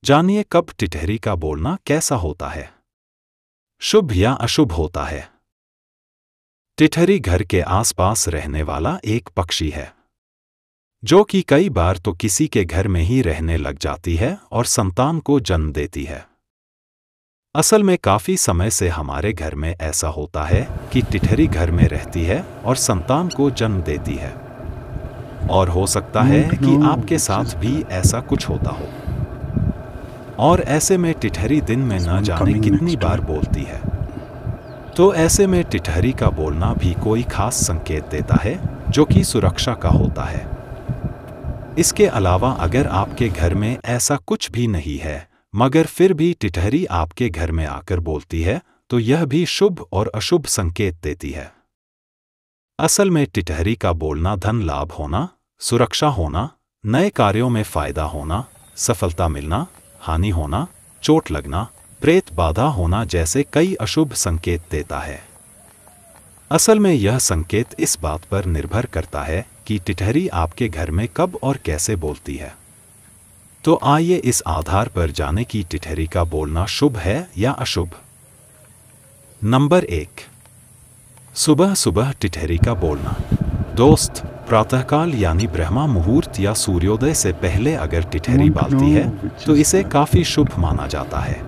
जानिए कब टिटहरी का बोलना कैसा होता है, शुभ या अशुभ होता है। टिटहरी घर के आसपास रहने वाला एक पक्षी है जो कि कई बार तो किसी के घर में ही रहने लग जाती है और संतान को जन्म देती है। असल में काफी समय से हमारे घर में ऐसा होता है कि टिटहरी घर में रहती है और संतान को जन्म देती है, और हो सकता है कि आपके साथ भी ऐसा कुछ होता हो। और ऐसे में टिटहरी दिन में न जाने कितनी बार बोलती है। तो ऐसे में टिटहरी का बोलना भी कोई खास संकेत देता है जो कि सुरक्षा का होता है। इसके अलावा अगर आपके घर में ऐसा कुछ भी नहीं है मगर फिर भी टिटहरी आपके घर में आकर बोलती है तो यह भी शुभ और अशुभ संकेत देती है। असल में टिटहरी का बोलना धन लाभ होना, सुरक्षा होना, नए कार्यों में फायदा होना, सफलता मिलना, हानि होना, चोट लगना, प्रेत बाधा होना जैसे कई अशुभ संकेत देता है। असल में यह संकेत इस बात पर निर्भर करता है कि टिटहरी आपके घर में कब और कैसे बोलती है। तो आइए इस आधार पर जानें कि टिटहरी का बोलना शुभ है या अशुभ। नंबर 1, सुबह सुबह टिटहरी का बोलना। दोस्त, प्रातःकाल यानी ब्रह्मा मुहूर्त या सूर्योदय से पहले अगर टिटहरी बोलती है तो इसे काफी शुभ माना जाता है।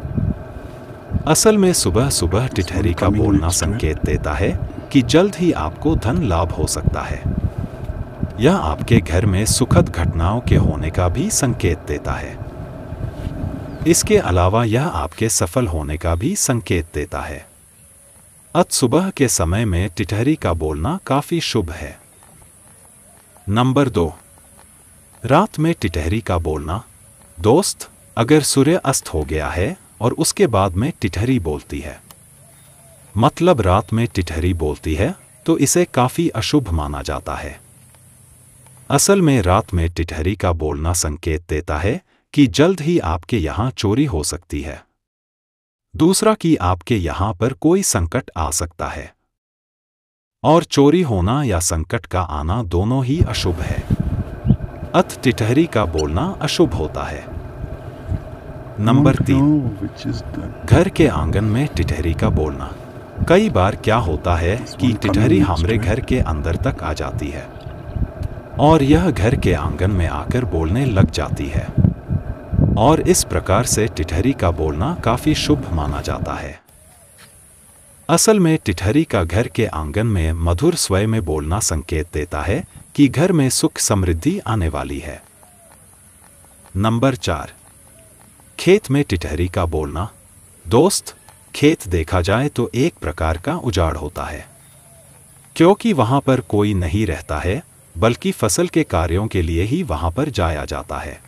असल में सुबह सुबह टिटहरी का बोलना संकेत देता है कि जल्द ही आपको धन लाभ हो सकता है। यह आपके घर में सुखद घटनाओं के होने का भी संकेत देता है। इसके अलावा यह आपके सफल होने का भी संकेत देता है। अत सुबह के समय में टिटहरी का बोलना काफी शुभ है। नंबर 2, रात में टिटहरी का बोलना। दोस्त, अगर सूर्य अस्त हो गया है और उसके बाद में टिटहरी बोलती है, मतलब रात में टिटहरी बोलती है, तो इसे काफी अशुभ माना जाता है। असल में रात में टिटहरी का बोलना संकेत देता है कि जल्द ही आपके यहाँ चोरी हो सकती है। दूसरा कि आपके यहाँ पर कोई संकट आ सकता है। और चोरी होना या संकट का आना दोनों ही अशुभ है। अत टिटहरी का बोलना अशुभ होता है। नंबर 3, घर के आंगन में टिटहरी का बोलना। कई बार क्या होता है कि टिटहरी हमारे घर के अंदर तक आ जाती है और यह घर के आंगन में आकर बोलने लग जाती है, और इस प्रकार से टिटहरी का बोलना काफी शुभ माना जाता है। असल में टिटहरी का घर के आंगन में मधुर स्वर में बोलना संकेत देता है कि घर में सुख समृद्धि आने वाली है। नंबर 4, खेत में टिटहरी का बोलना। दोस्त, खेत देखा जाए तो एक प्रकार का उजाड़ होता है, क्योंकि वहां पर कोई नहीं रहता है बल्कि फसल के कार्यों के लिए ही वहां पर जाया जाता है।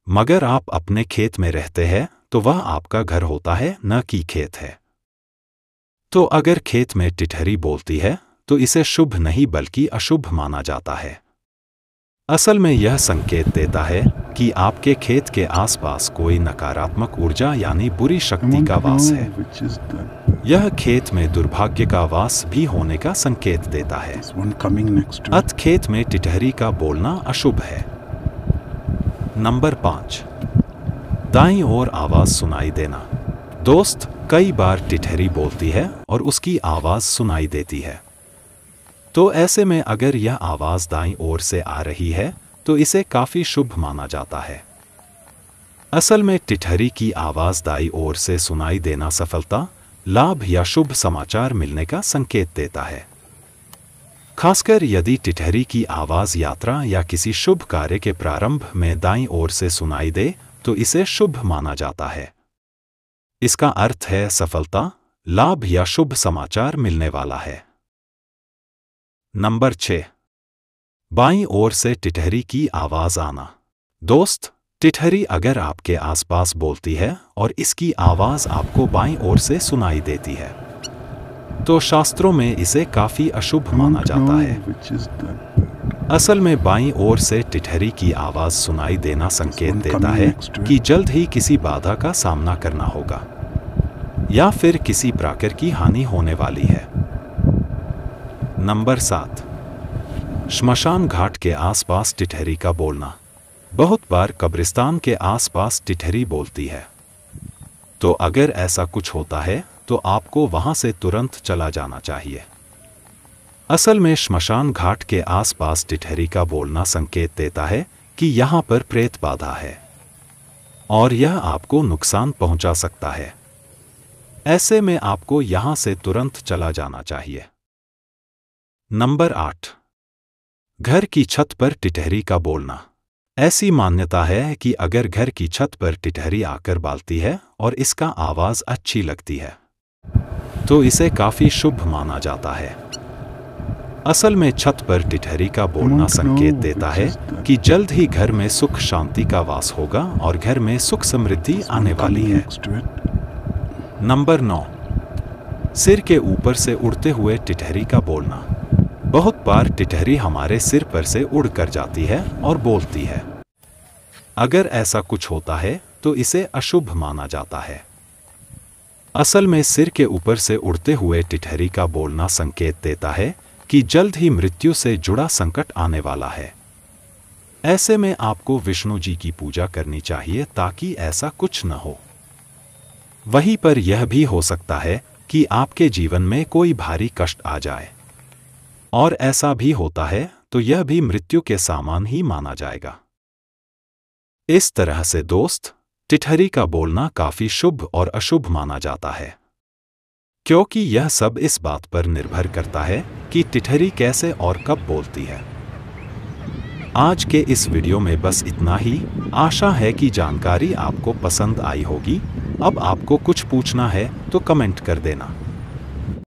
मगर आप अपने खेत में रहते हैं तो वह आपका घर होता है, न कि खेत है। तो अगर खेत में टिटहरी बोलती है तो इसे शुभ नहीं बल्कि अशुभ माना जाता है। असल में यह संकेत देता है कि आपके खेत के आसपास कोई नकारात्मक ऊर्जा यानी बुरी शक्ति का वास है। यह खेत में दुर्भाग्य का वास भी होने का संकेत देता है। अत खेत में टिटहरी का बोलना अशुभ है। नंबर 5, दाईं ओर आवाज सुनाई देना। दोस्त, कई बार टिटहरी बोलती है और उसकी आवाज सुनाई देती है। तो ऐसे में अगर यह आवाज दाईं ओर से आ रही है तो इसे काफी शुभ माना जाता है। असल में टिटहरी की आवाज दाईं ओर से सुनाई देना सफलता, लाभ या शुभ समाचार मिलने का संकेत देता है। खासकर यदि टिटहरी की आवाज यात्रा या किसी शुभ कार्य के प्रारंभ में दाईं ओर से सुनाई दे तो इसे शुभ माना जाता है। इसका अर्थ है सफलता, लाभ या शुभ समाचार मिलने वाला है। नंबर 6, बाईं ओर से टिटहरी की आवाज आना। दोस्त, टिटहरी अगर आपके आसपास बोलती है और इसकी आवाज आपको बाईं ओर से सुनाई देती है तो शास्त्रों में इसे काफी अशुभ माना जाता है। असल में बाईं ओर से टिटहरी की आवाज सुनाई देना संकेत देता है कि जल्द ही किसी बाधा का सामना करना होगा या फिर किसी प्रकार की हानि होने वाली है। नंबर 7, श्मशान घाट के आसपास टिटहरी का बोलना। बहुत बार कब्रिस्तान के आसपास टिटहरी बोलती है। तो अगर ऐसा कुछ होता है तो आपको वहां से तुरंत चला जाना चाहिए। असल में श्मशान घाट के आसपास टिटहरी का बोलना संकेत देता है कि यहां पर प्रेत बाधा है और यह आपको नुकसान पहुंचा सकता है। ऐसे में आपको यहां से तुरंत चला जाना चाहिए। नंबर 8, घर की छत पर टिटहरी का बोलना। ऐसी मान्यता है कि अगर घर की छत पर टिटहरी आकर बालती है और इसका आवाज अच्छी लगती है तो इसे काफी शुभ माना जाता है। असल में छत पर टिटहरी का बोलना संकेत देता है कि जल्द ही घर में सुख शांति का वास होगा और घर में सुख समृद्धि आने वाली है। नंबर 9, सिर के ऊपर से उड़ते हुए टिटहरी का बोलना। बहुत बार टिटहरी हमारे सिर पर से उड़ कर जाती है और बोलती है। अगर ऐसा कुछ होता है तो इसे अशुभ माना जाता है। असल में सिर के ऊपर से उड़ते हुए टिटहरी का बोलना संकेत देता है कि जल्द ही मृत्यु से जुड़ा संकट आने वाला है। ऐसे में आपको विष्णु जी की पूजा करनी चाहिए ताकि ऐसा कुछ न हो। वहीं पर यह भी हो सकता है कि आपके जीवन में कोई भारी कष्ट आ जाए, और ऐसा भी होता है तो यह भी मृत्यु के समान ही माना जाएगा। इस तरह से दोस्त, टिटहरी का बोलना काफी शुभ और अशुभ माना जाता है, क्योंकि यह सब इस बात पर निर्भर करता है कि टिटहरी कैसे और कब बोलती है। आज के इस वीडियो में बस इतना ही। आशा है कि जानकारी आपको पसंद आई होगी। अब आपको कुछ पूछना है तो कमेंट कर देना।